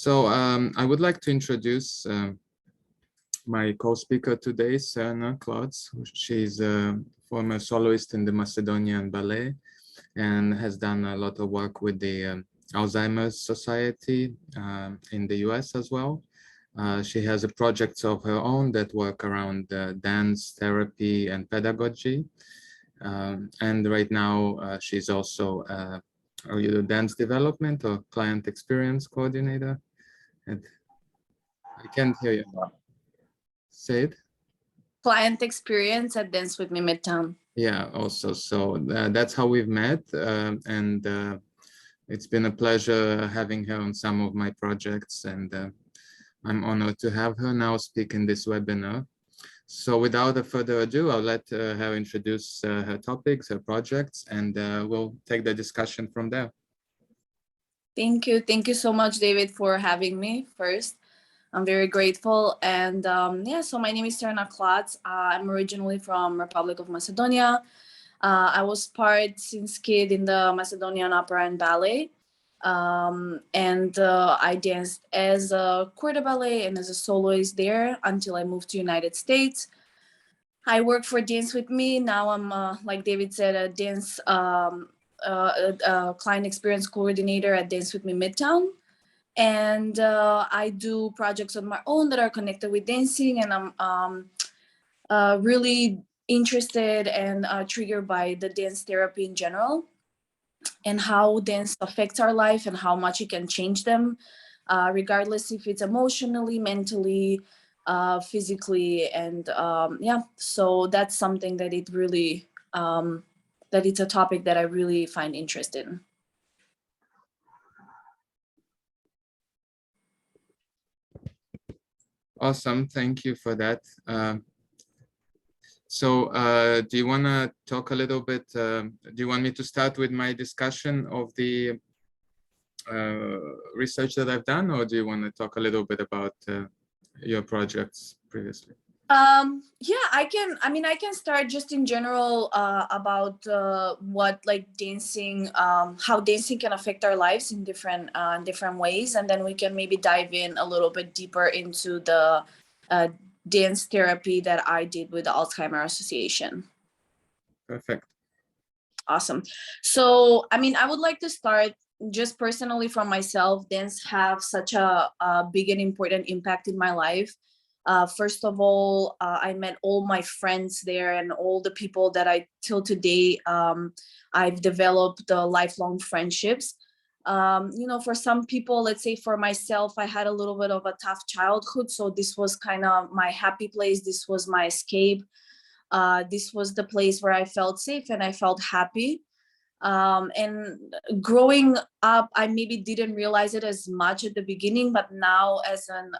I would like to introduce my co-speaker today, Srna Klotz. She's a former soloist in the Macedonian Ballet and has done a lot of work with the Alzheimer's Society in the US as well. She has a projects of her own that work around dance, therapy, and pedagogy. And right now, she's also a dance development or client experience coordinator. And I can't hear you. Say it. Client experience at Dance With Me Midtown. Yeah, also. So that's how we've met. And it's been a pleasure having her on some of my projects. And I'm honored to have her now speak in this webinar. So without further ado, I'll let her introduce her topics, her projects, and we'll take the discussion from there. Thank you. Thank you so much, David, for having me first. I'm very grateful. And yeah, so my name is Srna Klotz. I'm originally from Republic of Macedonia. I was part since kid in the Macedonian Opera and Ballet. I danced as a corps de ballet and as a soloist there until I moved to United States. I work for Dance With Me. Now I'm, like David said, a dance client experience coordinator at Dance With Me Midtown. And I do projects on my own that are connected with dancing, and I'm really interested and triggered by the dance therapy in general and how dance affects our life and how much it can change them, regardless if it's emotionally, mentally, physically. And yeah, so that's something that it really, that it's a topic that I really find interested in. Awesome, thank you for that. Do you want to talk a little bit, do you want me to start with my discussion of the research that I've done, or do you want to talk a little bit about your projects previously? Yeah, I can start just in general about what like dancing, how dancing can affect our lives in different ways, and then we can maybe dive in a little bit deeper into the dance therapy that I did with the Alzheimer Association. Perfect. Awesome. So, I would like to start just personally from myself. Dance have such a big and important impact in my life. First of all, I met all my friends there and all the people that I till today, I've developed lifelong friendships. For some people, let's say for myself, I had a little bit of a tough childhood. So this was kind of my happy place. This was my escape. This was the place where I felt safe and I felt happy. And growing up, I maybe didn't realize it as much at the beginning, but now as an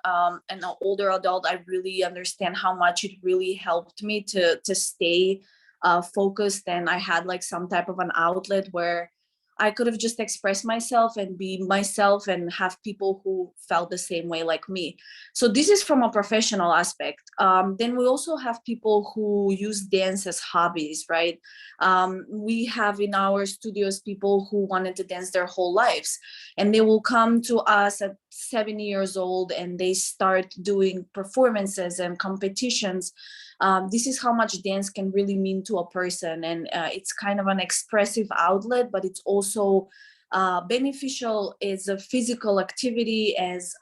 older adult, I really understand how much it really helped me to stay focused. And I had like some type of an outlet where I could have just expressed myself and be myself and have people who felt the same way like me. So this is from a professional aspect. Then we also have people who use dance as hobbies, right? We have in our studios people who wanted to dance their whole lives, and they will come to us at 7 years old and they start doing performances and competitions. This is how much dance can really mean to a person, and it's kind of an expressive outlet, but it's also beneficial as a physical activity, as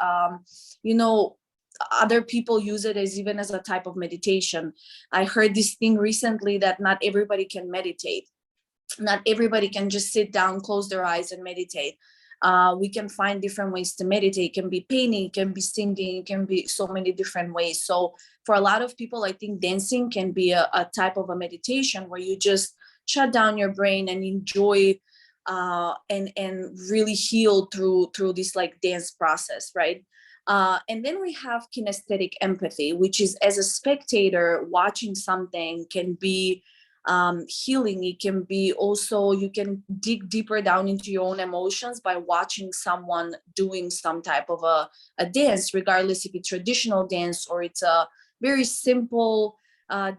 other people use it as even as a type of meditation. I heard this thing recently that not everybody can meditate. Not everybody can just sit down, close their eyes and meditate. We can find different ways to meditate. It can be painting, it can be singing, it can be so many different ways. So for a lot of people, I think dancing can be a type of a meditation where you just shut down your brain and enjoy and really heal through this like dance process, right? And then we have kinesthetic empathy, which is as a spectator watching something can be healing. It can be also, you can dig deeper down into your own emotions by watching someone doing some type of a dance, regardless if it's traditional dance or it's a very simple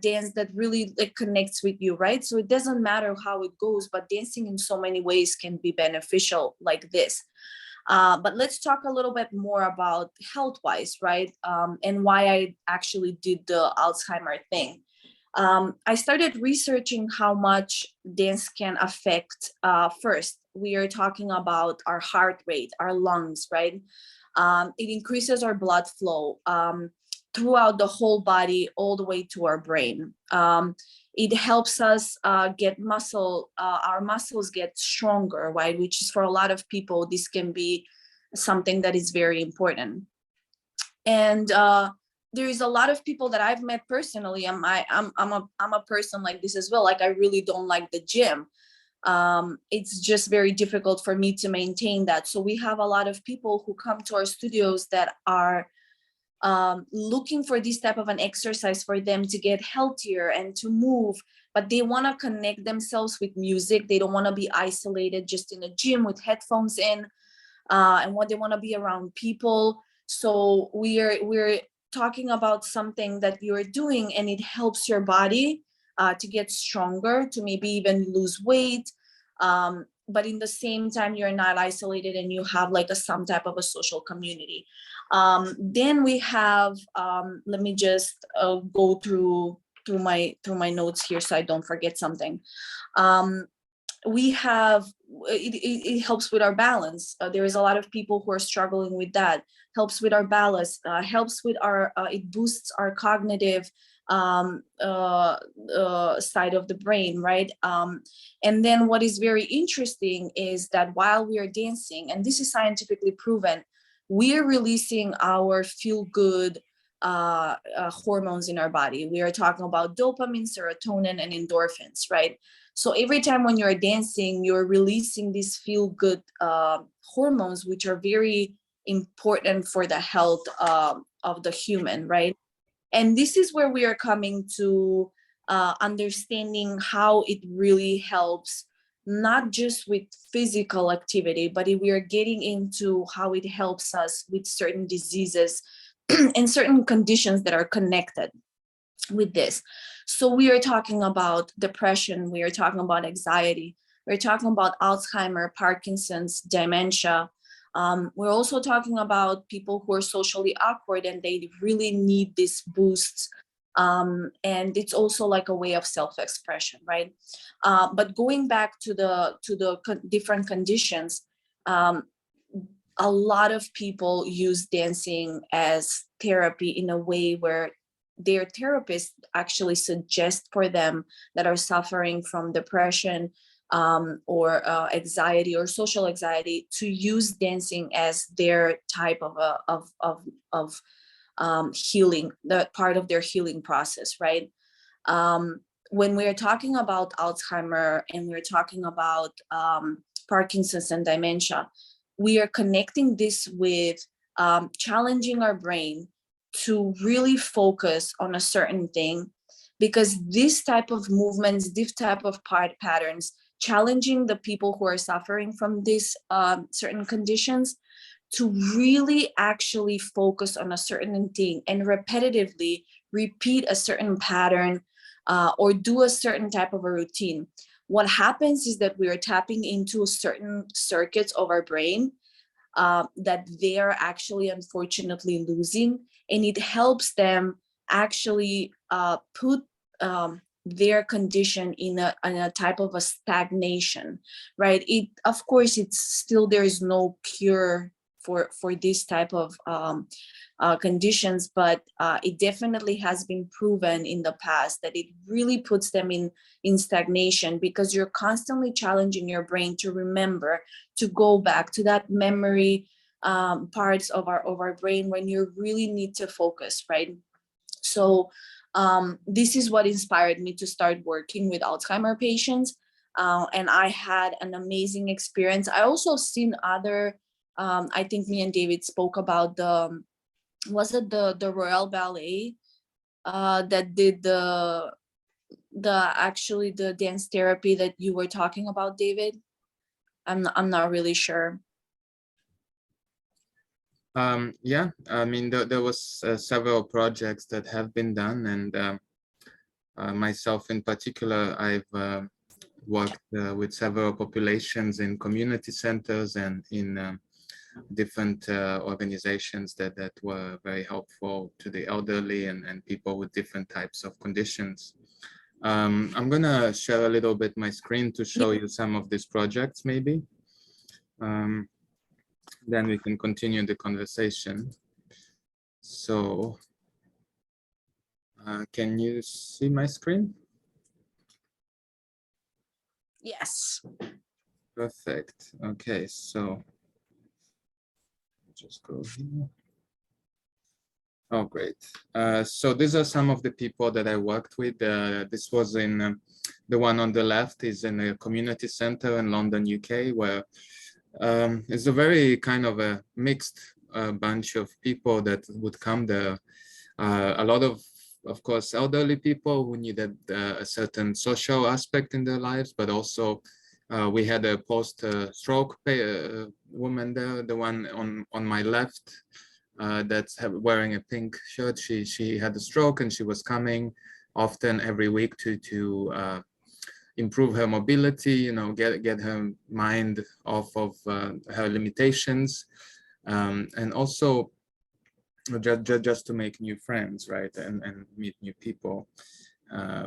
dance that really like connects with you, right? So it doesn't matter how it goes, but dancing in so many ways can be beneficial like this. But let's talk a little bit more about health-wise, right? And why I actually did the Alzheimer thing. I started researching how much dance can affect. First, we are talking about our heart rate, our lungs, right? It increases our blood flow throughout the whole body, all the way to our brain. It helps us get our muscles get stronger, right? Which is, for a lot of people, this can be something that is very important. And there is a lot of people that I've met personally. I'm a person like this as well. Like, I really don't like the gym. It's just very difficult for me to maintain that. So we have a lot of people who come to our studios that are looking for this type of an exercise for them to get healthier and to move, but they want to connect themselves with music. They don't want to be isolated just in a gym with headphones in, and what they want to be around people. So we're talking about something that you're doing and it helps your body to get stronger, to maybe even lose weight. But in the same time, you're not isolated and you have like some type of a social community. Then we have, let me just go through my notes here so I don't forget something. We have, it helps with our balance. There is a lot of people who are struggling with that. Helps with our balance, helps with our, it boosts our cognitive side of the brain, right? And then what is very interesting is that while we are dancing, and this is scientifically proven, we are releasing our feel-good hormones in our body. We are talking about dopamine, serotonin, and endorphins, right? So every time when you're dancing, you're releasing these feel-good hormones, which are very important for the health of the human, right? And this is where we are coming to understanding how it really helps, not just with physical activity, but we are getting into how it helps us with certain diseases and certain conditions that are connected with this. So we are talking about depression, we are talking about anxiety, we're talking about Alzheimer, Parkinson's, dementia. We're also talking about people who are socially awkward and they really need this boost. And it's also like a way of self-expression, right? But going back to the different conditions, a lot of people use dancing as therapy in a way where their therapist actually suggest for them that are suffering from depression or anxiety or social anxiety to use dancing as their type of healing, the part of their healing process, right? When we're talking about Alzheimer and we're talking about Parkinson's and dementia, we are connecting this with challenging our brain to really focus on a certain thing, because this type of movements, this type of patterns, challenging the people who are suffering from these certain conditions to really actually focus on a certain thing and repetitively repeat a certain pattern or do a certain type of a routine. What happens is that we are tapping into certain circuits of our brain that they are actually unfortunately losing, and it helps them actually put their condition in a type of a stagnation, right? It, of course, it's still, there is no cure for this type of conditions, but it definitely has been proven in the past that it really puts them in stagnation, because you're constantly challenging your brain to remember, to go back to that memory parts of our brain when you really need to focus, right? So this is what inspired me to start working with Alzheimer patients, and I had an amazing experience. I also seen other, I think me and David spoke about was it the Royal Ballet that did the actually the dance therapy that you were talking about, David? I'm not really sure. Yeah, I mean, there was several projects that have been done, and myself in particular, I've worked with several populations in community centers and in different organizations that were very helpful to the elderly and people with different types of conditions. I'm gonna share a little bit my screen to show you some of these projects maybe. Then we can continue the conversation. So, can you see my screen? Yes. Perfect. Okay, so just go here. Oh, great. So these are some of the people that I worked with. This was in the one on the left is in a community center in London, UK, where it's a very kind of a mixed bunch of people that would come there. A lot of course, elderly people who needed a certain social aspect in their lives, but also we had a post-stroke woman there, the one on my left, that's wearing a pink shirt. She had a stroke and she was coming often every week to improve her mobility, you know, get her mind off of her limitations, and also just to make new friends, right, and meet new people.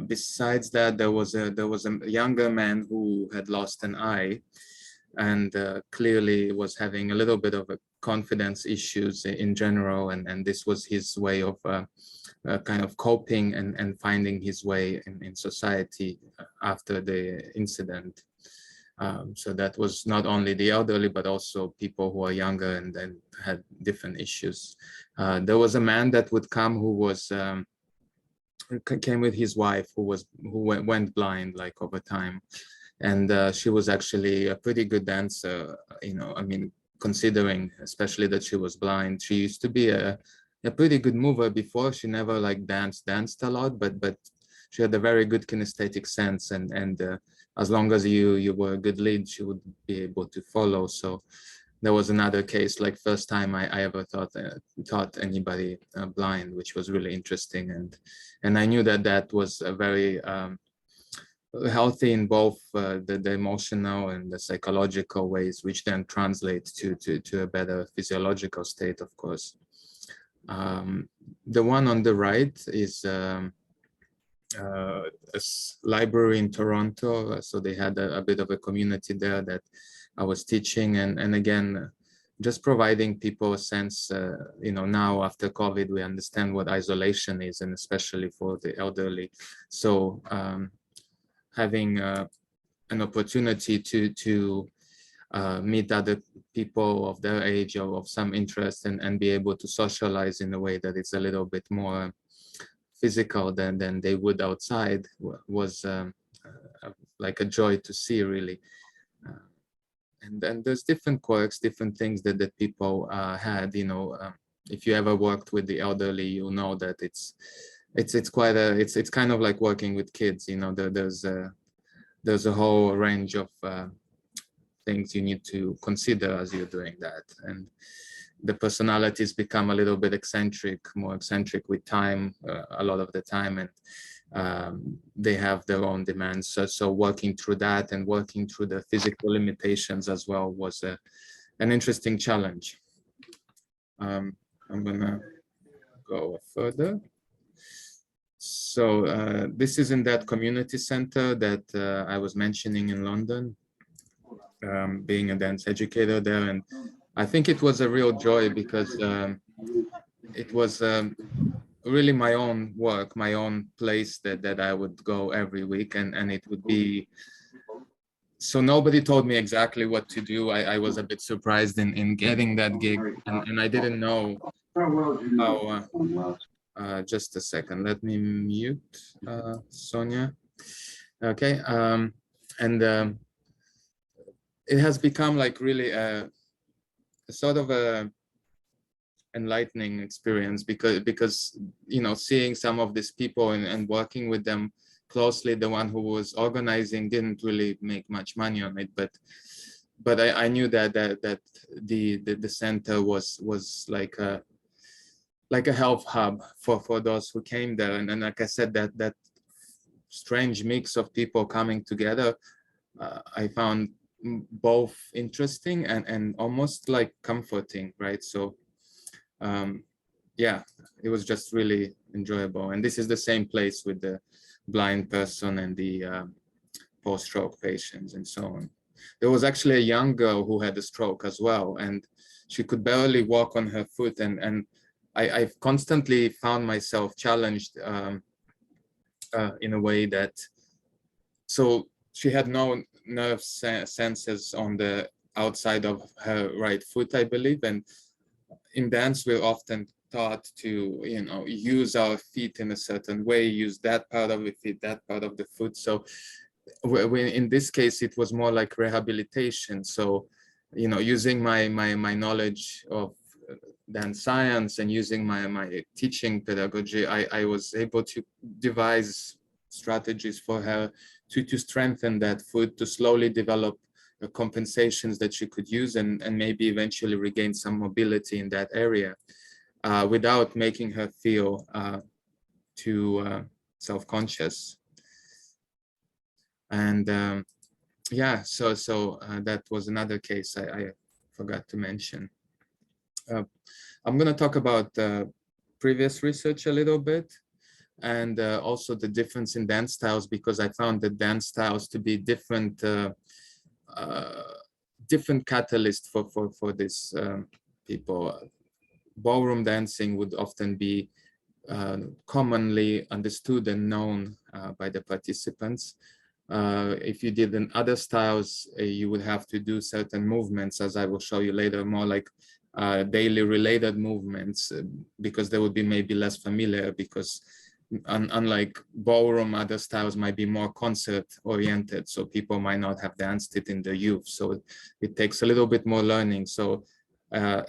Besides that, there was a younger man who had lost an eye, and clearly was having a little bit of a confidence issues in general, and this was his way of kind of coping and finding his way in society after the incident. So that was not only the elderly, but also people who are younger and had different issues. There was a man that would come who was came with his wife who went blind like over time, and she was actually a pretty good dancer. You know, I mean, considering especially that she was blind, she used to be a pretty good mover before. She never like danced a lot, but she had a very good kinesthetic sense, and as long as you were a good lead, she would be able to follow. So there was another case, like first time I ever taught anybody blind, which was really interesting, and I knew that was a very healthy in both the emotional and the psychological ways, which then translates to a better physiological state, of course. The one on the right is a library in Toronto. So they had a bit of a community there that I was teaching, and again, just providing people a sense, you know, now after COVID, we understand what isolation is, and especially for the elderly. So having an opportunity to meet other people of their age or of some interest, and be able to socialize in a way that it's a little bit more physical than they would outside was like a joy to see, really. And there's different quirks, different things that people had, you know. If you ever worked with the elderly, you know that it's quite it's kind of like working with kids, you know. There's a whole range of things you need to consider as you're doing that, and the personalities become a little bit more eccentric with time, a lot of the time, and they have their own demands. So working through that and working through the physical limitations as well was an interesting challenge. I'm gonna go further. So this is in that community center that I was mentioning in London, being a dance educator there, and I think it was a real joy because it was really my own work, my own place that I would go every week, and it would be, so nobody told me exactly what to do. I was a bit surprised in getting that gig, and I didn't know how, just a second, let me mute Sonia. Okay, and it has become like really a sort of a enlightening experience, because you know, seeing some of these people and working with them closely. The one who was organizing didn't really make much money on it, but I knew that the center was like a health hub for those who came there, and like I said, that strange mix of people coming together, I found both interesting and almost like comforting, right? So yeah, it was just really enjoyable. And this is the same place with the blind person and the post-stroke patients and so on. There was actually a young girl who had a stroke as well, and she could barely walk on her foot. And I've constantly found myself challenged in a way that, so she had no nerve senses on the outside of her right foot, I believe. And in dance, we're often taught to, you know, use our feet in a certain way, use that part of the feet, that part of the foot. So in this case, it was more like rehabilitation. So, you know, using my knowledge of dance science and using my teaching pedagogy, I was able to devise strategies for her to strengthen that foot, to slowly develop compensations that she could use and maybe eventually regain some mobility in that area without making her feel too self-conscious. And yeah, so that was another case I forgot to mention. I'm going to talk about previous research a little bit, and also the difference in dance styles, because I found the dance styles to be different different catalyst for this people. Ballroom dancing would often be commonly understood and known by the participants. If you did in other styles, you would have to do certain movements, as I will show you later, more like daily related movements, because they would be maybe less familiar, because unlike ballroom, other styles might be more concert oriented, so people might not have danced it in their youth, so it takes a little bit more learning. So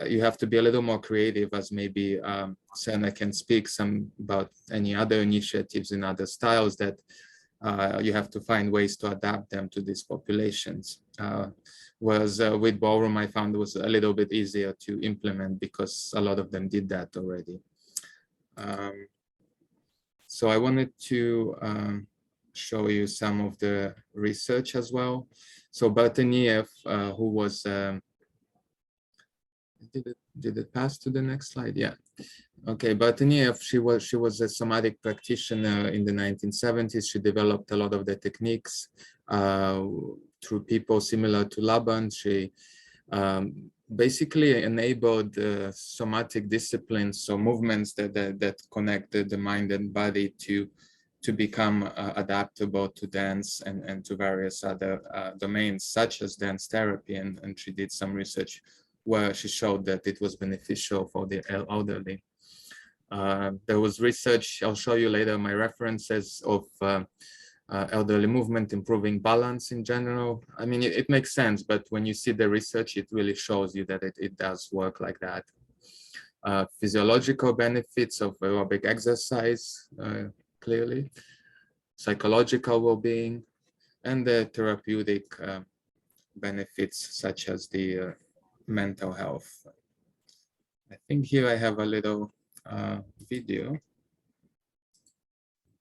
you have to be a little more creative, as maybe Srna can speak some about any other initiatives in other styles that you have to find ways to adapt them to these populations. Whereas with ballroom, I found it was a little bit easier to implement because a lot of them did that already. So I wanted to show you some of the research as well. So Barteniev, who was, did it pass to the next slide? Yeah. Okay, Barteniev, she was a somatic practitioner in the 1970s. She developed a lot of the techniques through people similar to Laban. She basically enabled somatic disciplines, so movements that connect the mind and body to become adaptable to dance and to various other domains, such as dance therapy. And she did some research where she showed that it was beneficial for the elderly. There was research, I'll show you later my references, of elderly movement improving balance in general. I mean, it makes sense, but when you see the research, it really shows you that it does work like that. Physiological benefits of aerobic exercise, clearly, psychological well-being, and the therapeutic benefits such as the mental health. I think here I have a little video.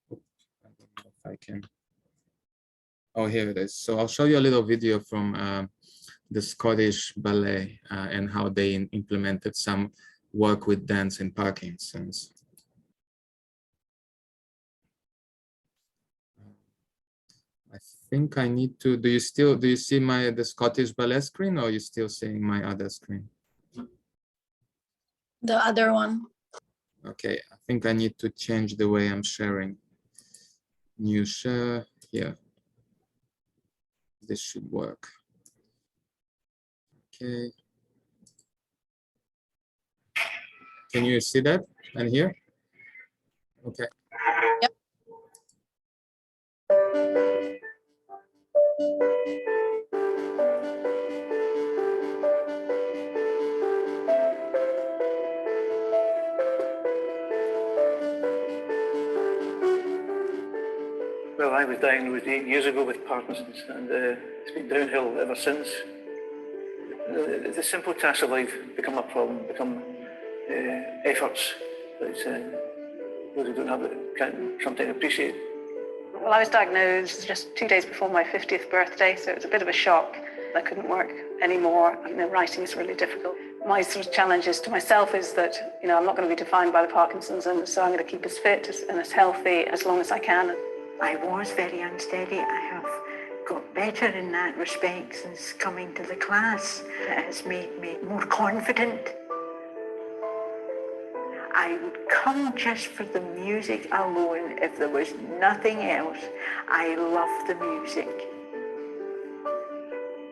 I don't know if I can. Oh, here it is. So I'll show you a little video from the Scottish Ballet and how they implemented some work with dance in Parkinson's. I think I need to, do you see the Scottish Ballet screen, or are you still seeing my other screen? The other one. Okay, I think I need to change the way I'm sharing. New share here. This should work. Okay. Can you see that and hear? Okay. Yep. Well, I was diagnosed 8 years ago with Parkinson's, and it's been downhill ever since. The simple tasks of life become a problem, become efforts that those who don't have it can sometimes appreciate. Well, I was diagnosed just 2 days before my 50th birthday, so it was a bit of a shock. I couldn't work anymore. Writing is really difficult. My sort of challenges to myself is that, I'm not going to be defined by the Parkinson's, and so I'm going to keep as fit and as healthy as long as I can. I was very unsteady. I have got better in that respect since coming to the class. It has made me more confident. I would come just for the music alone if there was nothing else. I love the music.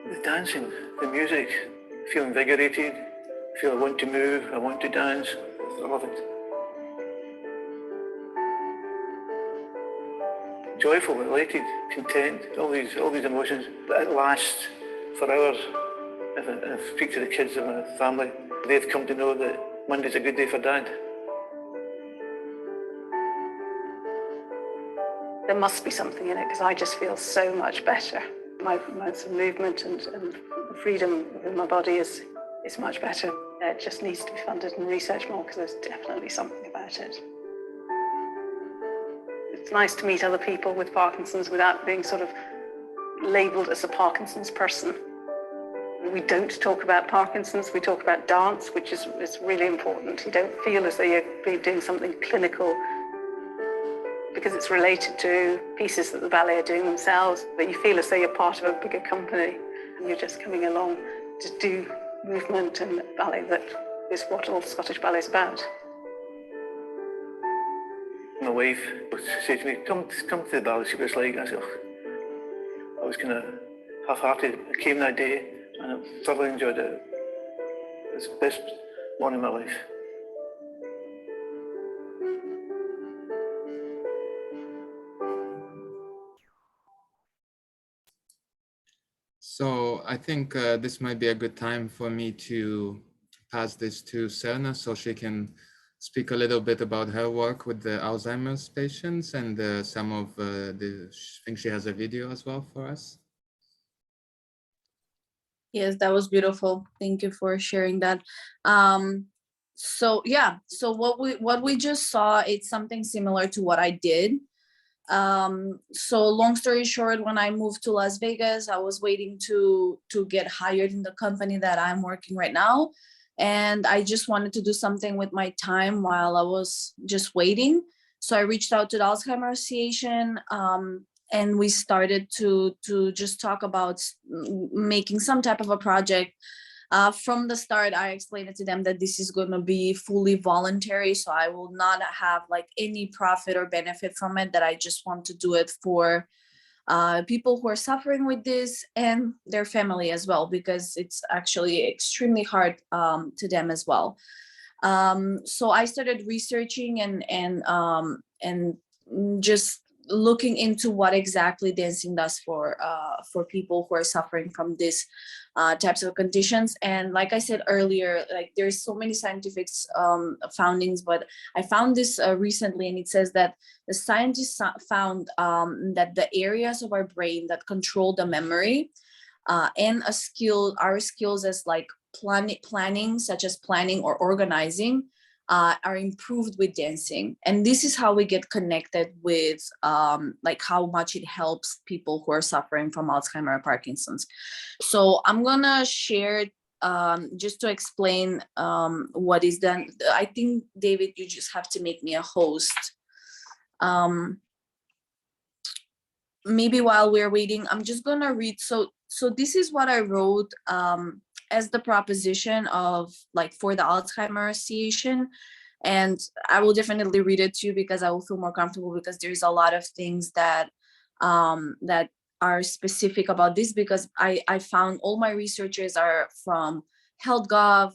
The dancing, the music, I feel invigorated, I feel I want to move, I want to dance, I love it. Joyful, elated, content, all these emotions that last for hours. If I speak to the kids in my family, they've come to know that Monday's a good day for Dad. There must be something in it because I just feel so much better. My sort of movement and freedom in my body is much better. It just needs to be funded and researched more because there's definitely something about it. It's nice to meet other people with Parkinson's without being sort of labelled as a Parkinson's person. We don't talk about Parkinson's, we talk about dance, which is really important. You don't feel as though you're doing something clinical because it's related to pieces that the ballet are doing themselves, but you feel as though you're part of a bigger company and you're just coming along to do movement and ballet that is what all Scottish ballet is about. My wife would say to me, come to the ballet, see what it's like. I said, oh. I was kind of half-hearted. I came that day and I thoroughly enjoyed it. It's the best one in my life. So I think this might be a good time for me to pass this to Srna so she can speak a little bit about her work with the Alzheimer's patients and some of I think she has a video as well for us. Yes, that was beautiful. Thank you for sharing that. So what we just saw, it's something similar to what I did. So long story short, when I moved to Las Vegas, I was waiting to get hired in the company that I'm working right now. And I just wanted to do something with my time while I was just waiting. So I reached out to the Alzheimer Association, and we started to just talk about making some type of a project. From the start, I explained it to them that this is going to be fully voluntary, so I will not have like any profit or benefit from it, that I just want to do it for people who are suffering with this and their family as well, because it's actually extremely hard to them as well. So I started researching and just looking into what exactly dancing does for people who are suffering from these types of conditions. And like I said earlier, like there's so many scientific foundings, but I found this recently, and it says that the scientists found that the areas of our brain that control the memory and our skills as like planning, such as planning or organizing, are improved with dancing. And this is how we get connected with like how much it helps people who are suffering from Alzheimer or Parkinson's. So I'm gonna share just to explain what is done. I think, David, you just have to make me a host. Maybe while we're waiting, I'm just gonna read. So this is what I wrote as the proposition of like for the Alzheimer Association, and I will definitely read it to you because I will feel more comfortable, because there's a lot of things that that are specific about this, because I found all my researchers are from HealthGov,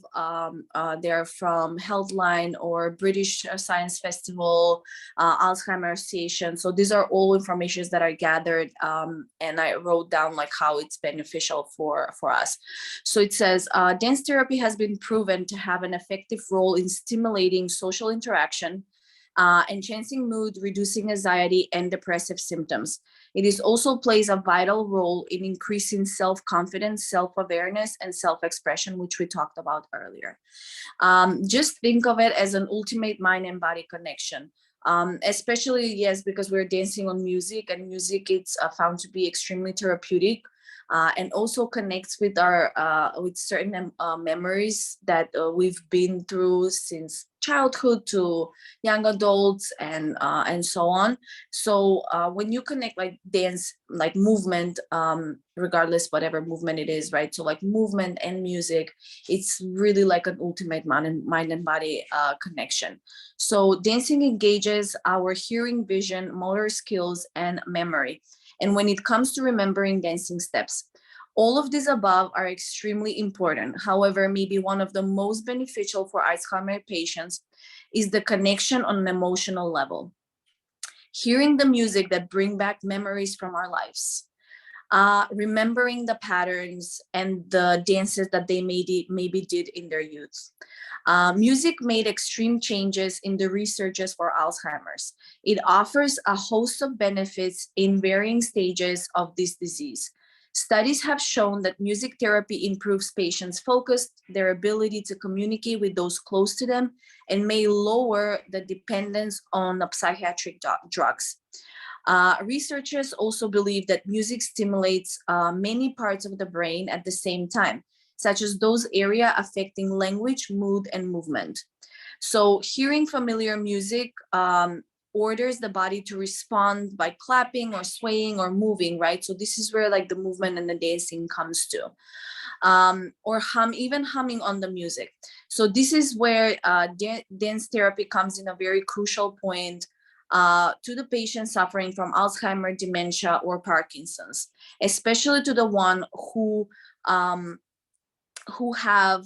they're from Healthline or British Science Festival, Alzheimer Association. So these are all informations that I gathered, and I wrote down like how it's beneficial for us. So it says, dance therapy has been proven to have an effective role in stimulating social interaction, enhancing mood, reducing anxiety and depressive symptoms. It is also plays a vital role in increasing self-confidence, self-awareness, and self-expression, which we talked about earlier. Just think of it as an ultimate mind and body connection. Especially, yes, because we're dancing on music, and music it's found to be extremely therapeutic. and also connects with our with certain memories that we've been through since childhood to young adults and so on. So when you connect like dance, like movement, regardless whatever movement it is, right? So like movement and music, it's really like an ultimate mind and body connection. So dancing engages our hearing, vision, motor skills, and memory. And when it comes to remembering dancing steps, all of these above are extremely important. However, maybe one of the most beneficial for Alzheimer patients is the connection on an emotional level. Hearing the music that bring back memories from our lives, remembering the patterns and the dances that they maybe did in their youth. Music made extreme changes in the researches for Alzheimer's. It offers a host of benefits in varying stages of this disease. Studies have shown that music therapy improves patients' focus, their ability to communicate with those close to them, and may lower the dependence on psychiatric drugs. Researchers also believe that music stimulates many parts of the brain at the same time, such as those areas affecting language, mood, and movement. So hearing familiar music orders the body to respond by clapping or swaying or moving, right? So this is where like the movement and the dancing comes to. Or even humming on the music. So this is where dance therapy comes in a very crucial point to the patient suffering from Alzheimer, dementia, or Parkinson's, especially to the one who have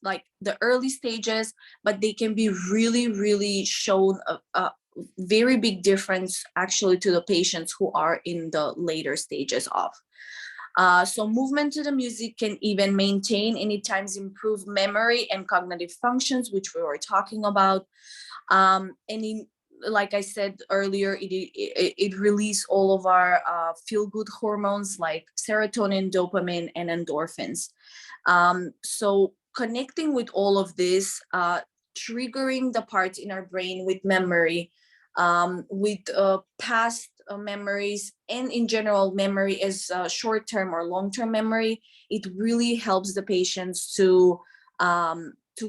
like the early stages, but they can be really shown a very big difference actually to the patients who are in the later stages of. So movement to the music can even maintain and at times improve memory and cognitive functions, which we were talking about. Like I said earlier, it releases all of our feel-good hormones like serotonin, dopamine, and endorphins. So connecting with all of this, triggering the parts in our brain with memory, with past memories, and in general memory as short-term or long-term memory, it really helps the patients to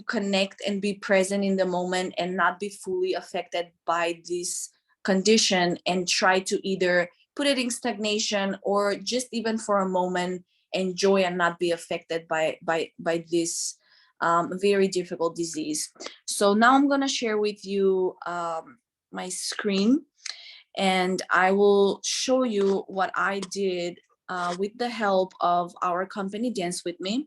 connect and be present in the moment and not be fully affected by this condition, and try to either put it in stagnation or just even for a moment enjoy and not be affected by this very difficult disease. So now I'm going to share with you my screen, and I will show you what I did with the help of our company Dance With Me.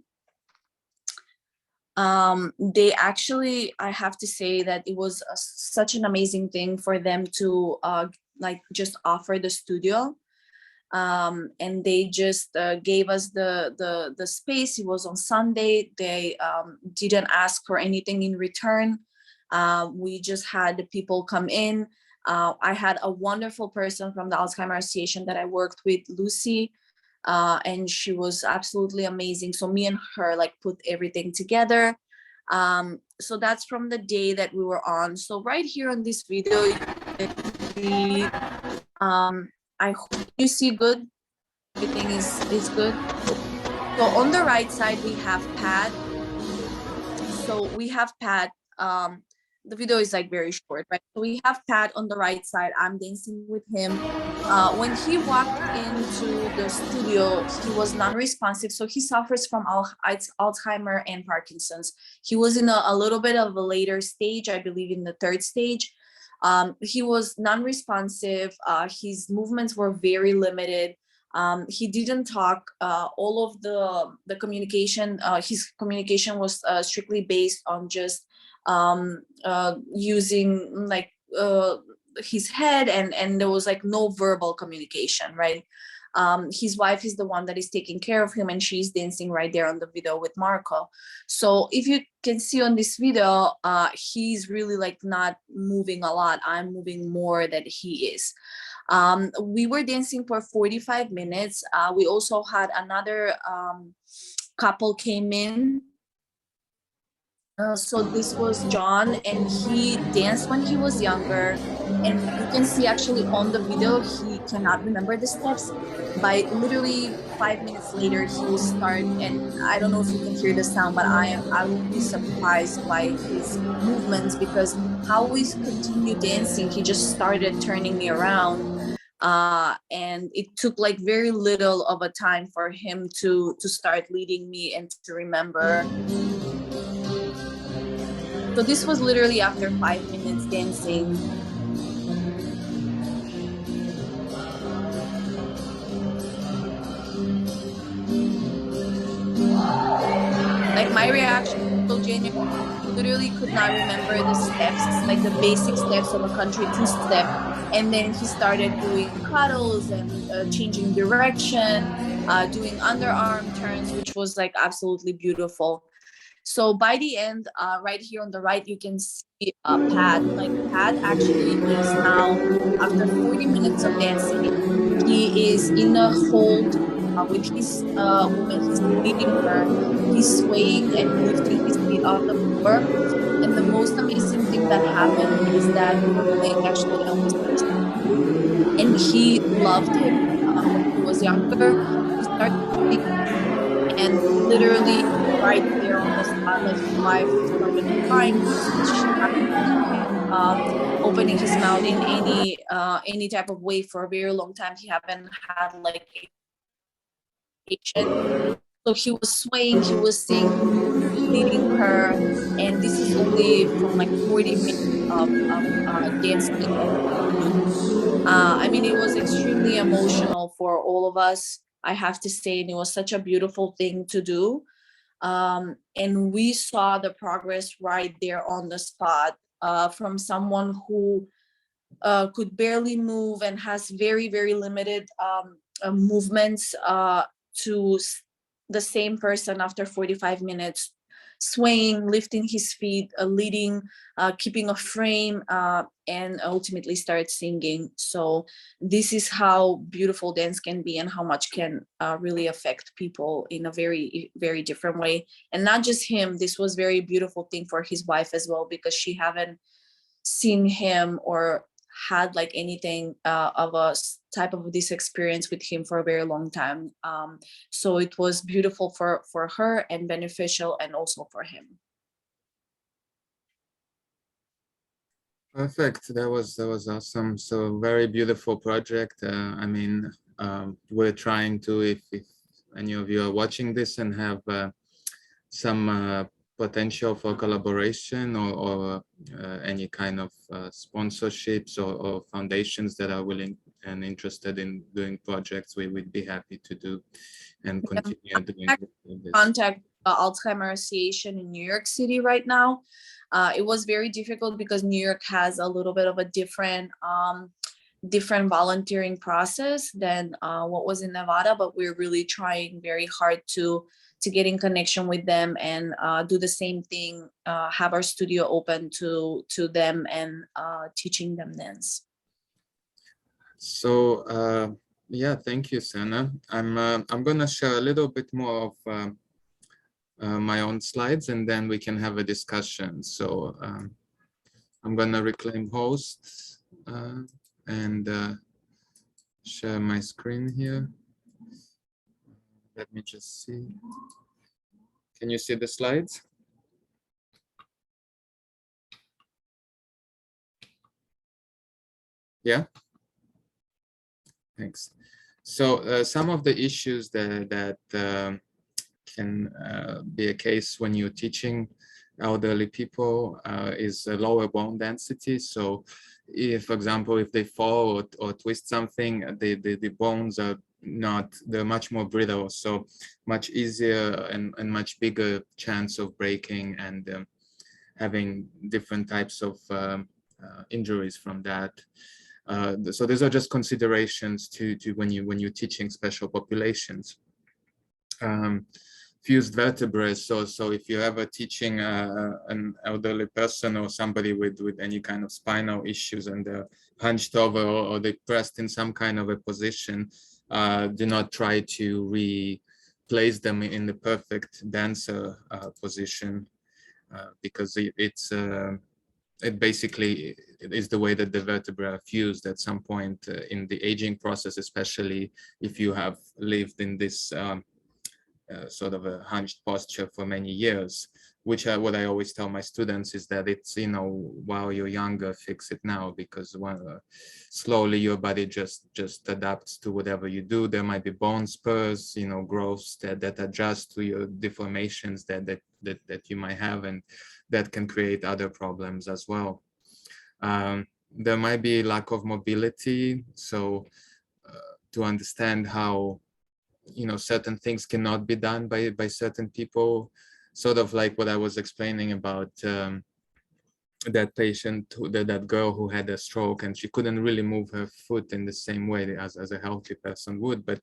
They actually, I have to say that it was such an amazing thing for them to like just offer the studio. And they just gave us the space. It was on Sunday. They didn't ask for anything in return. We just had the people come in. I had a wonderful person from the Alzheimer Association that I worked with, Lucy, and she was absolutely amazing. So me and her like put everything together. So that's from the day that we were on. So right here on this video, I hope you see good. Everything is good. So on the right side we have Pat. So we have Pat. The video is like very short, right? So we have Pat on the right side. I'm dancing with him. When he walked into the studio, he was non-responsive. So he suffers from Alzheimer and Parkinson's. He was in a little bit of a later stage, I believe in the third stage. He was non-responsive. His movements were very limited. He didn't talk. All of the communication, his communication was strictly based on just using like his head, and there was like no verbal communication, right? His wife is the one that is taking care of him, and she's dancing right there on the video with Marco. So if you can see on this video, he's really like not moving a lot. I'm moving more than he is. We were dancing for 45 minutes. We also had another couple came in. So this was John, and he danced when he was younger. And you can see actually on the video, he cannot remember the steps. By literally 5 minutes later, he will start, and I don't know if you can hear the sound, but I will be surprised by his movements, because how we continue dancing, he just started turning me around. And it took like very little of a time for him to start leading me and to remember. So this was literally after 5 minutes dancing. Like my reaction was so genuine. Literally could not remember the steps, like the basic steps of a country two-step. And then he started doing cuddles and changing direction, doing underarm turns, which was like absolutely beautiful. So by the end, right here on the right, you can see Pat. Like Pat actually is now, after 40 minutes of dancing, he is in a hold with his woman. He's leading her. He's swaying and lifting his feet off the floor. And the most amazing thing that happened is that we were playing actually a Western song, and he loved it when he was younger. He started singing, and literally right there on the spot, like his wife started crying because she opening his mouth in any type of way for a very long time. He haven't had like a. So he was swaying, he was singing, leading her, and this is only from like 40 minutes of dancing. I mean, it was extremely emotional for all of us, I have to say, and it was such a beautiful thing to do. And we saw the progress right there on the spot, from someone who could barely move and has very, very limited movements, to the same person after 45 minutes, swaying, lifting his feet, leading, keeping a frame, and ultimately start singing. So this is how beautiful dance can be, and how much can really affect people in a very, very different way. And not just him, this was very beautiful thing for his wife as well, because she haven't seen him or had like anything of a type of this experience with him for a very long time. So it was beautiful for her, and beneficial, and also for him. Perfect. That was awesome. So very beautiful project. I mean, we're trying to, if any of you are watching this and have some potential for collaboration, or any kind of sponsorships or foundations that are willing and interested in doing projects, we would be happy to do and continue doing this. Contact Alzheimer Association in New York City right now. It was very difficult because New York has a little bit of a different volunteering process than what was in Nevada, but we're really trying very hard to get in connection with them and do the same thing, have our studio open to them, and teaching them dance. So yeah, thank you, Srna. I'm gonna share a little bit more of my own slides, and then we can have a discussion. So I'm gonna reclaim host and share my screen here. Let me just see. Can you see the slides? Yeah. Thanks. So some of the issues that can be a case when you're teaching elderly people is a lower bone density. So if, for example, if they fall or twist something, the bones are not, they're much more brittle, so much easier and much bigger chance of breaking and having different types of injuries from that. So these are just considerations to when you're teaching special populations. Fused vertebrae. So if you're ever teaching an elderly person or somebody with any kind of spinal issues, and they're hunched over or they pressed in some kind of a position, do not try to replace them in the perfect dancer position, because it's it basically is the way that the vertebrae are fused at some point in the aging process, especially if you have lived in this sort of a hunched posture for many years, which what I always tell my students is that it's, you know, while you're younger, fix it now, because slowly your body just adapts to whatever you do. There might be bone spurs, you know, growths that adjust to your deformations that you might have, and that can create other problems as well. There might be lack of mobility, so to understand how, you know, certain things cannot be done by certain people, sort of like what I was explaining about that patient, that girl who had a stroke, and she couldn't really move her foot in the same way as a healthy person would. But,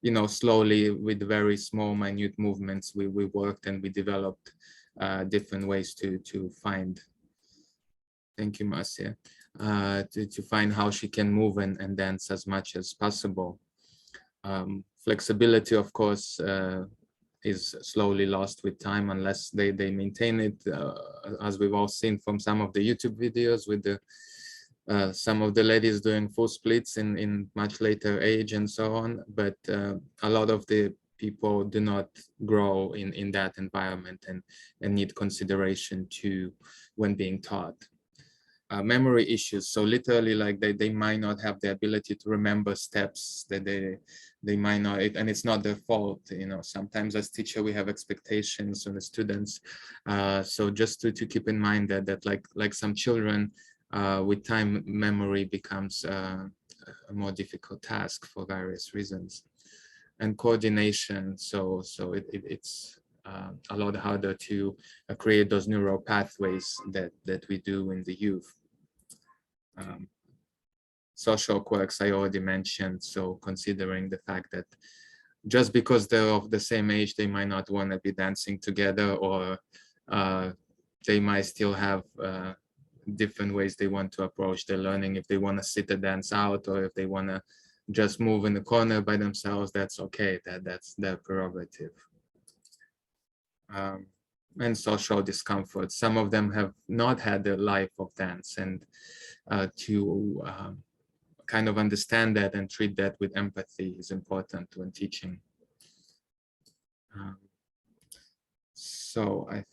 you know, slowly with very small, minute movements, we worked and we developed different ways to find, thank you, Marcia, to find how she can move and dance as much as possible. Flexibility, of course, is slowly lost with time unless they maintain it, as we've all seen from some of the YouTube videos with the some of the ladies doing full splits in much later age and so on. But a lot of the people do not grow in that environment and need consideration too when being taught. Memory issues, so literally like they might not have the ability to remember steps, that they might not, and it's not their fault, you know. Sometimes as teacher we have expectations on the students, so just to keep in mind that like some children, with time memory becomes a more difficult task for various reasons. And coordination, so it's a lot harder to create those neural pathways that we do in the youth. Social quirks I already mentioned, so considering the fact that just because they're of the same age, they might not want to be dancing together, or they might still have different ways they want to approach their learning. If they want to sit the dance out, or if they want to just move in the corner by themselves, that's okay, that's their prerogative. And social discomfort. Some of them have not had a life of dance, and to kind of understand that and treat that with empathy is important when teaching. So I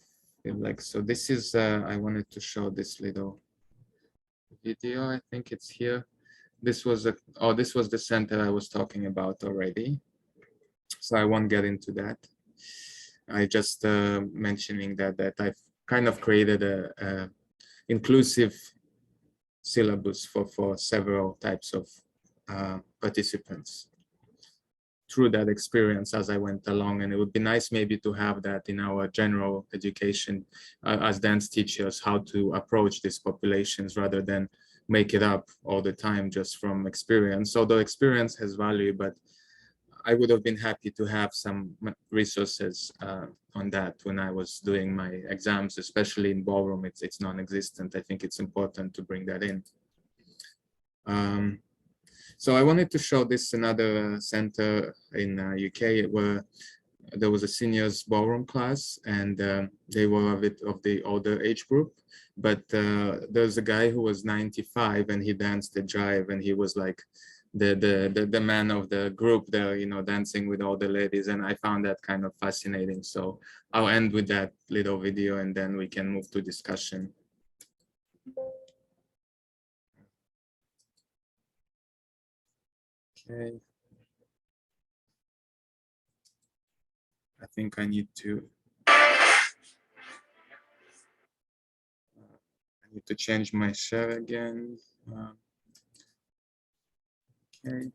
feel like, so this is, I wanted to show this little video. I think it's here. This was this was the center I was talking about already, so I won't get into that. I just mentioning that I've kind of created a inclusive syllabus for several types of participants through that experience as I went along. And it would be nice maybe to have that in our general education as dance teachers, how to approach these populations rather than make it up all the time just from experience. Although experience has value, but I would have been happy to have some resources on that when I was doing my exams, especially in ballroom. It's non-existent. I think it's important to bring that in. So I wanted to show this another center in UK where there was a seniors ballroom class, and they were a bit of the older age group. But there's a guy who was 95 and he danced the jive, and he was like the man of the group there, you know, dancing with all the ladies, and I found that kind of fascinating. So I'll end with that little video and then we can move to discussion. Okay. I think I need to change my share again. Okay.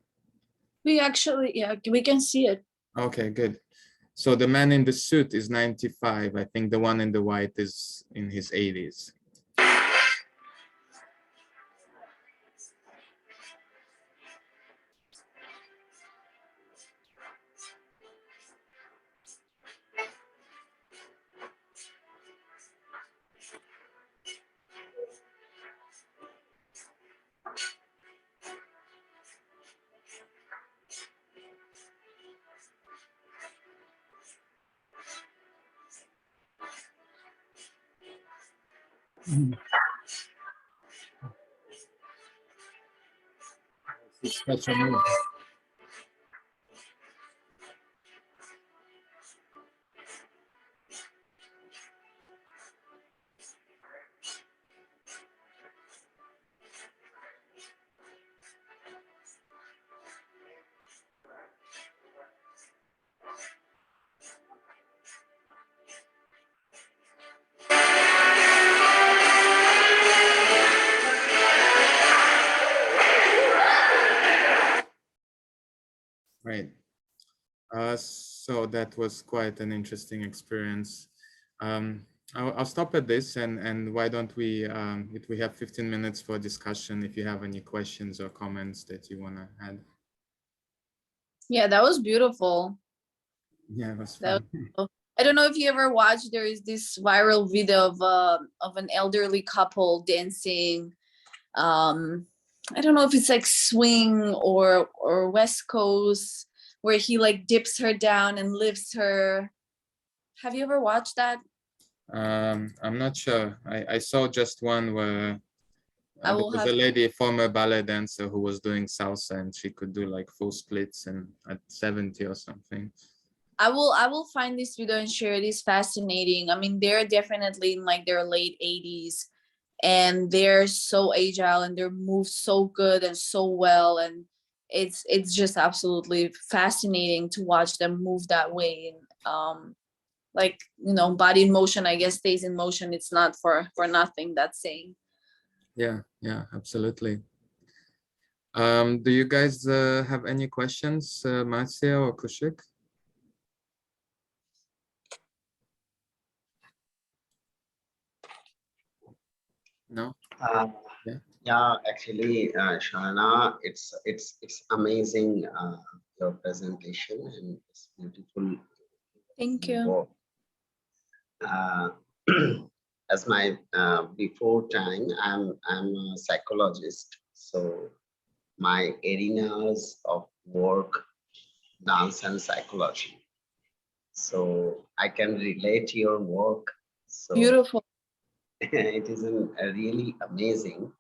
We actually, yeah, we can see it. Okay, good. So the man in the suit is 95. I think the one in the white is in his 80s. special move. Right. So that was quite an interesting experience. I'll stop at this, and why don't we, if we have 15 minutes for discussion, if you have any questions or comments that you want to add. Yeah, that was beautiful. Yeah, it was That fun. was, I don't know if you ever watched, there is this viral video of an elderly couple dancing. I don't know if it's like swing or West Coast, where he like dips her down and lifts her. Have you ever watched that? I'm not sure. I saw just one where I there will was have a lady, former ballet dancer, who was doing salsa, and she could do like full splits and at 70 or something. I will find this video and share it. It's fascinating. I mean, they're definitely in like their late 80s, and they're so agile and they're moved so good and so well, and it's just absolutely fascinating to watch them move that way. And like, you know, body in motion, I guess, stays in motion. It's not for nothing, that saying. Yeah, absolutely. Do you guys have any questions, Marcia or Kushik? No? Yeah. Yeah, actually, Srna, it's amazing your presentation, and it's beautiful Thank you. work. As my before time, I'm a psychologist, so my arenas of work, dance and psychology. So I can relate your work. So Beautiful. it is really amazing.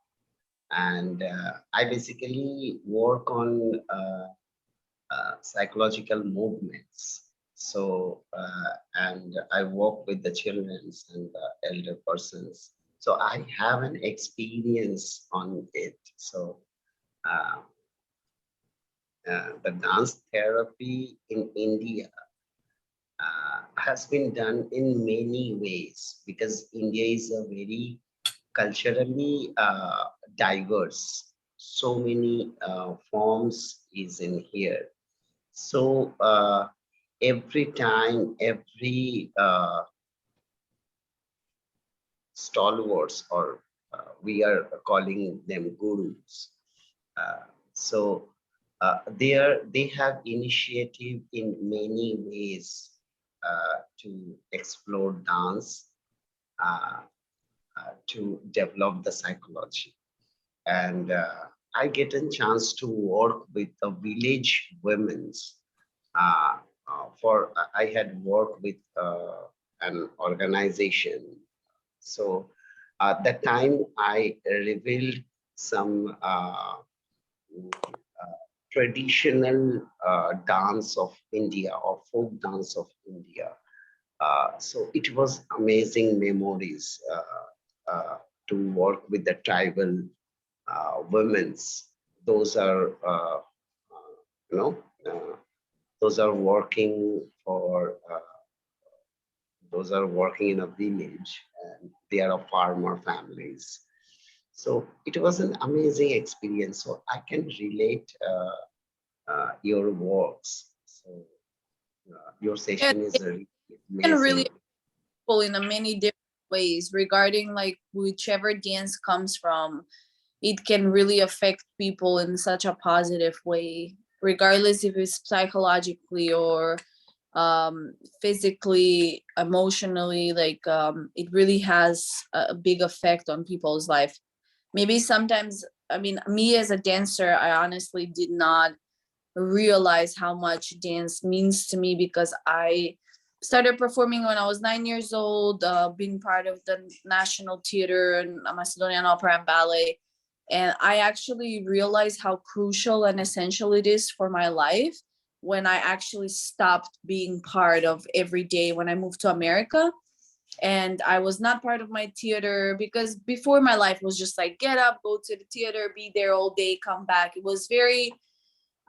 And I basically work on psychological movements. So, and I work with the children and the elder persons. So I have an experience on it. So the dance therapy in India has been done in many ways, because India is a very culturally diverse. So many forms is in here. So every time, every stalwarts, or we are calling them gurus. So they have initiative in many ways to explore dance, to develop the psychology. And I get a chance to work with the village women's. I had worked with an organization. So at that time, I revealed some traditional dance of India, or folk dance of India. So it was amazing memories to work with the tribal women's. Those are, you know, those are working for, those are working in a village, and they are a farmer families. So it was an amazing experience. So I can relate your works. So your session is really And really amazing. cool in a many different ways, regarding like whichever dance comes from. It can really affect people in such a positive way, regardless if it's psychologically or physically, emotionally. Like it really has a big effect on people's life. Maybe sometimes, I mean, me as a dancer, I honestly did not realize how much dance means to me, because I started performing when I was 9 years old, being part of the National Theater and Macedonian Opera and Ballet. And I actually realized how crucial and essential it is for my life when I actually stopped being part of every day when I moved to America. And I was not part of my theater, because before my life was just like, get up, go to the theater, be there all day, come back. It was very,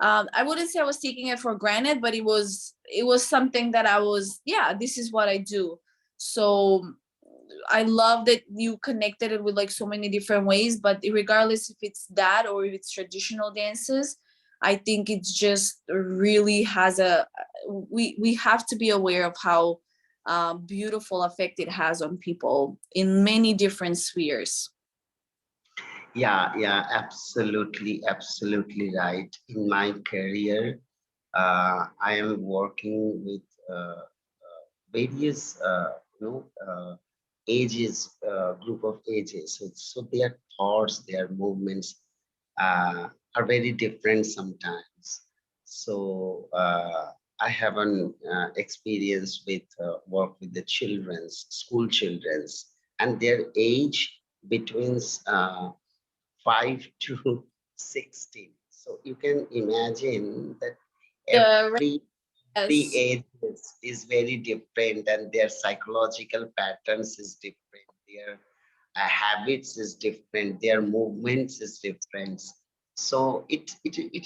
I wouldn't say I was taking it for granted, but it was something that I was, yeah, this is what I do. So I love that you connected it with like so many different ways, but regardless if it's that or if it's traditional dances, I think it's just really has we have to be aware of how beautiful effect it has on people in many different spheres. Yeah, absolutely right. In my career, I am working with various, ages, group of ages. So their thoughts, their movements are very different sometimes. So I have an experience with work with the school children's, and their age between 5 to 16. So you can imagine that The every yes. age is very different, and their psychological patterns is different, their habits is different, their movements is different. So it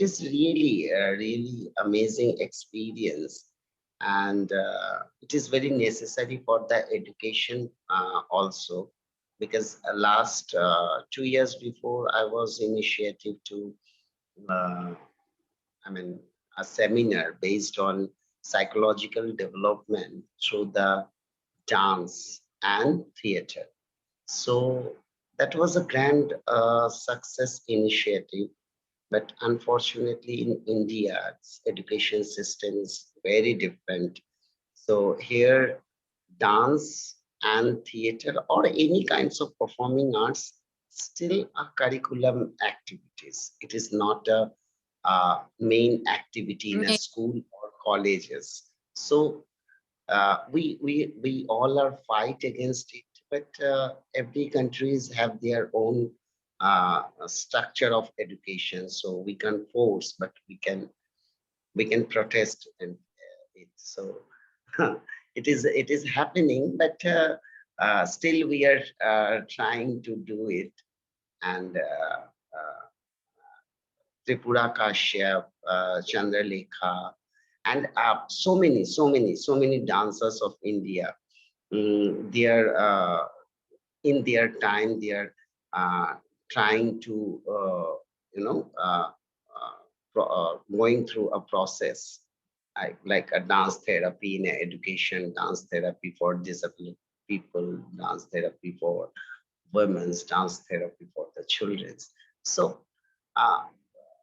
is really really amazing experience, and it is very necessary for the education also, because last 2 years before I was initiative to uh, I mean, a seminar based on psychological development through the dance and theater. So that was a grand success initiative. But unfortunately, in India, education system is very different. So here, dance and theater or any kinds of performing arts still are curriculum activities. It is not a main activity in a school or colleges. So we all are fight against it, but every countries have their own structure of education. So we can force, but we can protest and it. So it is happening, but still we are trying to do it. And Tripura Kashyap, Chandralekha, and so many dancers of India. They are in their time they are trying to going through a process like a dance therapy in education, dance therapy for disabled people, dance therapy for women's, dance therapy for the children's. So uh,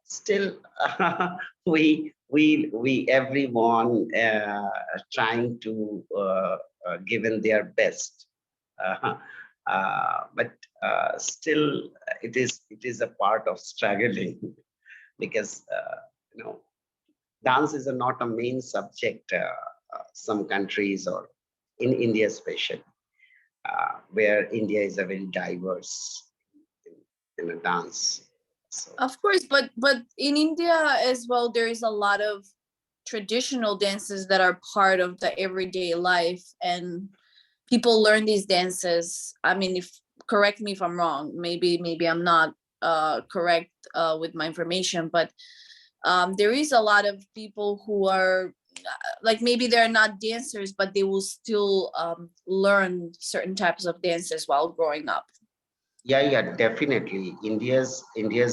still we everyone trying to given their best, uh, but still it is a part of struggling because dance is not a main subject, some countries or in India especially, where India is a very diverse in a dance. So Of course, but in India as well, there is a lot of traditional dances that are part of the everyday life, and people learn these dances. I mean, if correct me if I'm wrong, maybe I'm not correct with my information, but there is a lot of people who are like, maybe they're not dancers, but they will still learn certain types of dances while growing up. yeah, definitely. India's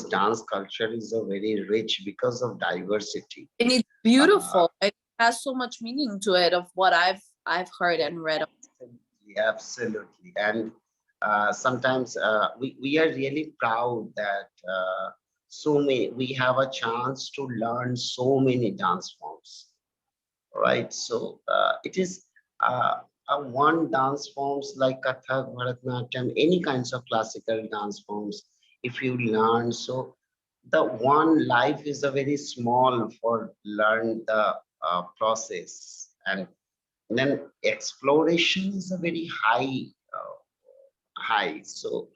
dance culture is a very rich because of diversity. And it's beautiful. It has so much meaning to it of what I've heard and read. Absolutely. And sometimes we are really proud that we have a chance to learn so many dance forms, right? So it is one dance forms like Kathak, Bharatanatyam, any kinds of classical dance forms. If you learn, so the one life is a very small for learn the process, and then exploration is a very high. So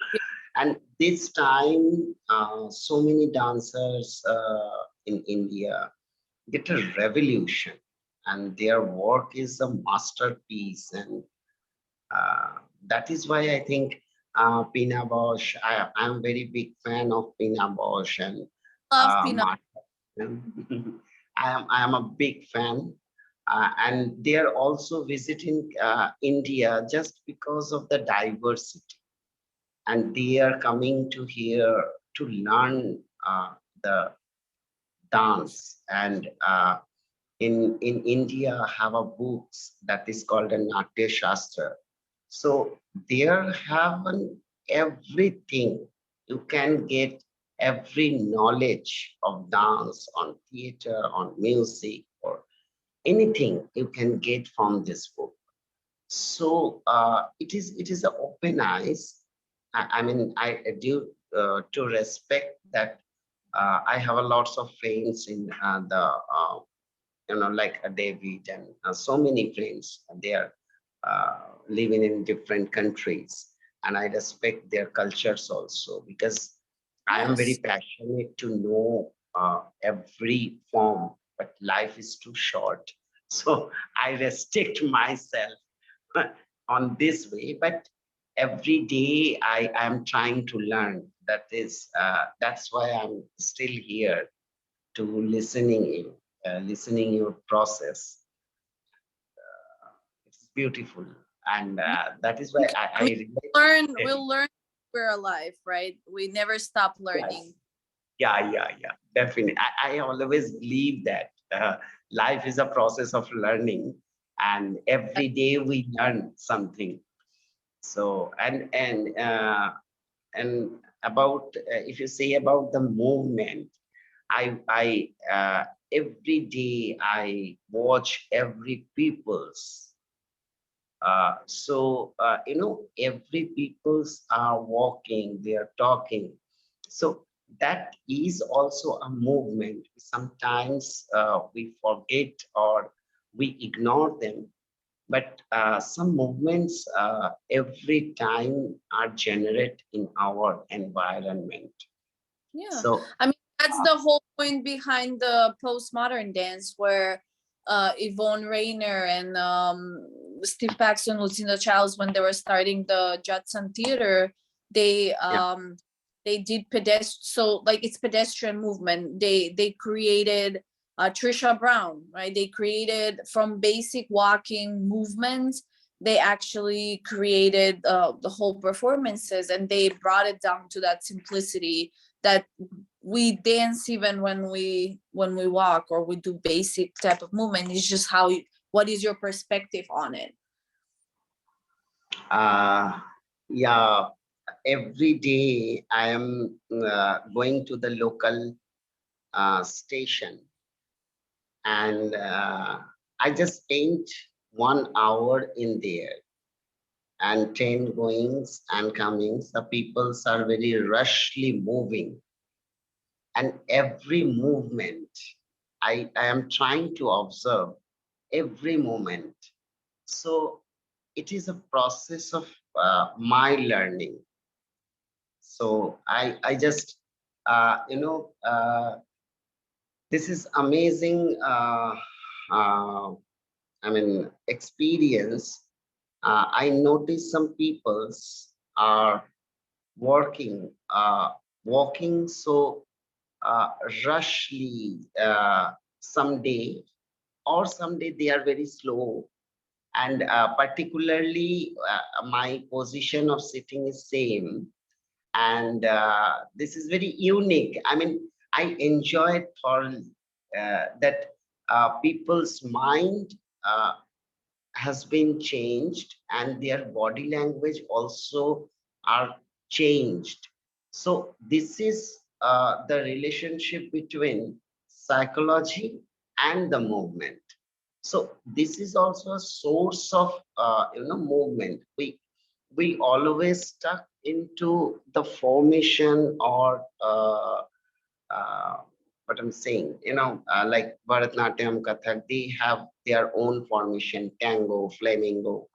And this time, so many dancers in India get a revolution, and their work is a masterpiece. And that is why I think Pina Bausch, I'm very big fan of Pina Bausch and Love Pina. I am a big fan. And they are also visiting India just because of the diversity. And they are coming to here to learn the dance. And in India, have a books that is called a Natya Shastra. So there have everything. You can get every knowledge of dance, on theater, on music, or anything you can get from this book. So it is an open eyes. I mean, I do to respect that. I have a lots of friends in the like David and so many friends. They are living in different countries, and I respect their cultures also, because I am very Yes. passionate to know every form, but life is too short. So I restrict myself on this way, but every day I am trying to learn. That's why I'm still here to listening your process. It's beautiful, and that is why I relate. We'll learn we're alive, right? We never stop learning. Yeah, definitely. I always believe that life is a process of learning, and every day we learn something. So and about if you say about the movement, I every day I watch every people's. Every people's are walking, they are talking. So that is also a movement. Sometimes we forget or we ignore them, but some movements every time are generated in our environment. Yeah. So I mean, that's the whole point behind the postmodern dance, where Yvonne Rainer and Steve Paxton, Lucinda Childs, when they were starting the Judson Theater, they did so like it's pedestrian movement. They created Trisha Brown, right? They created from basic walking movements. They actually created the whole performances, and they brought it down to that simplicity that we dance even when we walk or we do basic type of movement. It's just what is your perspective on it? yeah, every day I am going to the local station, and I just spent 1 hour in there, and train goings and comings. The peoples are very rushly moving, and every movement I am trying to observe every moment. So it is a process of my learning. So I just this is amazing. I mean, experience. I notice some peoples are working, walking so rushly someday, or someday they are very slow. And particularly my position of sitting is same. And this is very unique. I mean, I enjoy it thoroughly that people's mind has been changed, and their body language also are changed. So this is the relationship between psychology and the movement. So this is also a source of movement. We always stuck into the formation or what I'm saying, like Bharatanatyam, Kathak, they have their own formation, tango, flamenco,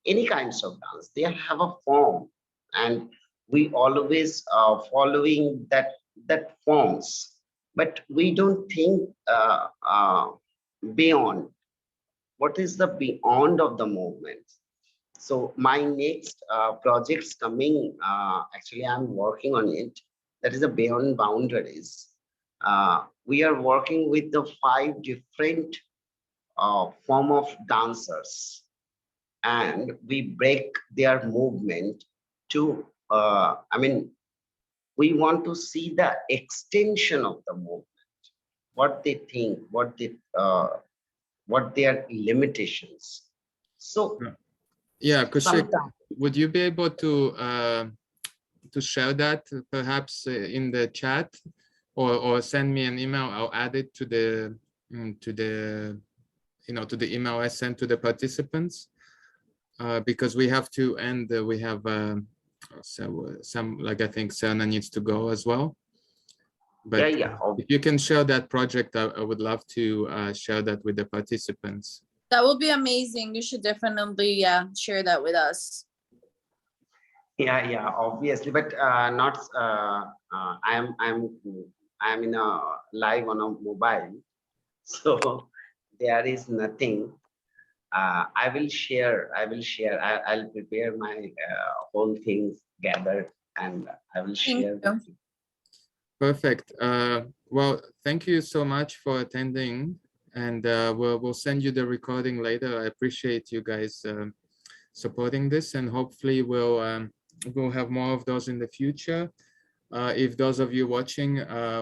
any kinds of dance. They have a form, and we always following that forms, but we don't think beyond. What is the beyond of the movement? So my next projects coming, actually I'm working on it. That is a beyond boundaries. We are working with the 5 different form of dancers, and we break their movement to, I mean, we want to see the extension of the movement, what they think, what their limitations. So yeah, Kaushik, sometimes, would you be able to share that perhaps in the chat, or send me an email? I'll add it to the to the email I sent to the participants, because we have to end. We have some, like, I think Srna needs to go as well. But yeah. If you can share that project, I would love to share that with the participants. That would be amazing. You should definitely share that with us. Yeah, obviously, but not. I'm in a live on a mobile, so there is nothing. I will share. I'll prepare my whole things gathered, and I will share. Thank you. Perfect. Well, thank you so much for attending, and we'll send you the recording later. I appreciate you guys supporting this, and hopefully we'll have more of those in the future. If those of you watching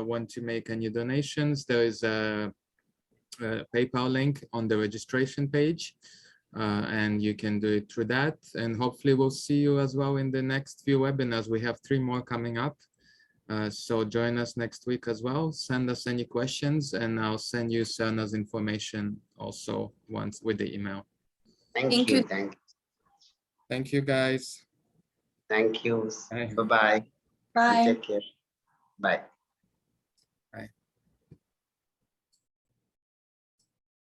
want to make any donations, there is a PayPal link on the registration page, and you can do it through that. And hopefully we'll see you as well in the next few webinars. We have 3 more coming up. So join us next week as well. Send us any questions, and I'll send you Srna's information also once with the email. Thank you. Thank you, guys. Thank you. Bye. Bye-bye. Bye. Take care. Bye.